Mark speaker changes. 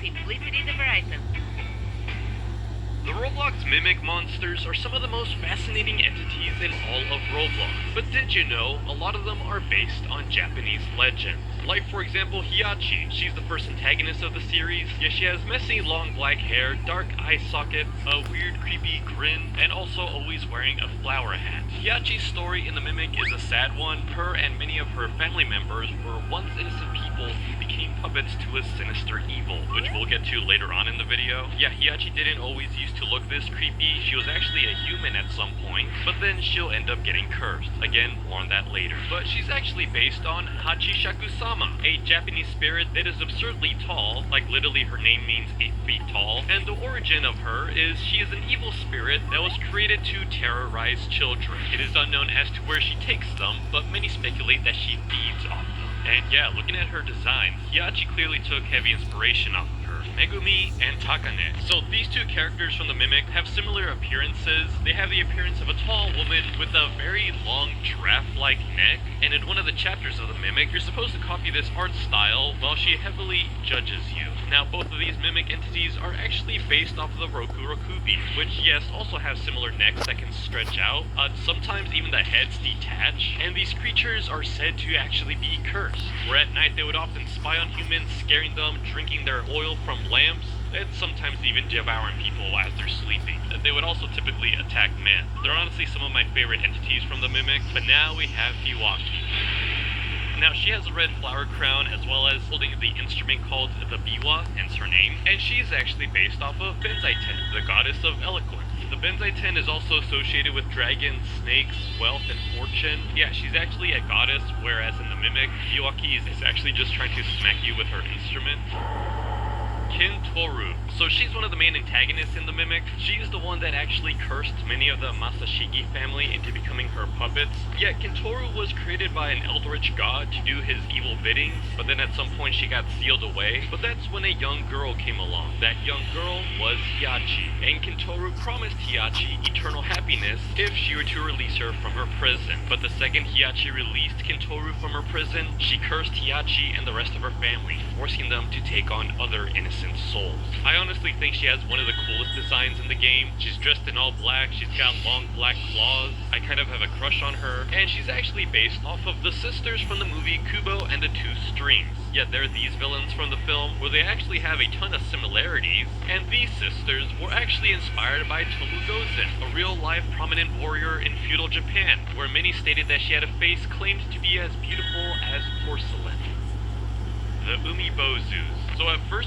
Speaker 1: simplicity the horizon.
Speaker 2: The Roblox mimic monsters are some of the most fascinating entities in all of Roblox. But did you know, a lot of them are based on Japanese legends. Like for example Hiyachi, she's the first antagonist of the series, yet she has messy long black hair, dark eye sockets, a weird creepy grin, and also always wearing a flower hat. Hiyachi's story in the Mimic is a sad one. Her and many of her family members were once innocent people who became puppets to a sinister evil, which we'll get to later on in the video. Yeah, Hiyachi didn't always used to look this creepy. She was actually a human at some point, but then she'll end up getting cursed. Again, more on that later. But she's actually based on Hachishaku-sama, a Japanese spirit that is absurdly tall, like literally her name means 8 feet tall, and the origin of her is she is an evil spirit that was created to terrorize children. It is unknown as to where she takes them, but many speculate that she feeds off them. And yeah, looking at her design, Hiyachi clearly took heavy inspiration off of her, Megumi and Takane. So these two characters from the Mimic have similar appearances. They have the appearance of a tall woman with a very long giraffe-like neck, and in one of the chapters of the Mimic, you're supposed to copy this art style while she heavily judges you. Now, both of these Mimic entities are actually based off of the Roku which, yes, also have similar necks that can stretch out. Sometimes even the heads detach, and these creatures are said to actually be cursed, where at night they would often spy on humans, scaring them, drinking their oil from lamps, and sometimes even devouring people as they're sleeping. They would also typically attack men. They're honestly some of my favorite entities from the Mimic, but now we have Hiwaki. Now, she has a red flower crown as well as holding the instrument called the biwa, hence her name, and she's actually based off of Benzaiten, the goddess of eloquence. The Benzaiten is also associated with dragons, snakes, wealth, and fortune. Yeah, she's actually a goddess, whereas in the Mimic, Hiwaki is actually just trying to smack you with her instrument. Kintoru. So she's one of the main antagonists in the Mimic. She's the one that actually cursed many of the Masashigi family into becoming her puppets. Yet Kintoru was created by an eldritch god to do his evil biddings, but then at some point she got sealed away. But that's when a young girl came along. That young girl was Hiyachi, and Kintoru promised Hiyachi eternal happiness if she were to release her from her prison. But the second Hiyachi released Kintoru from her prison, she cursed Hiyachi and the rest of her family, forcing them to take on other innocent souls. I honestly think she has one of the coolest designs in the game. She's dressed in all black, she's got long black claws, I kind of have a crush on her, and she's actually based off of the sisters from the movie Kubo and the Two Strings. Yet they're these villains from the film where they actually have a ton of similarities, and these sisters were actually inspired by Tomu Gozen, a real-life prominent warrior in feudal Japan, where many stated that she had a face claimed to be as beautiful as porcelain. The Umibozus. So at first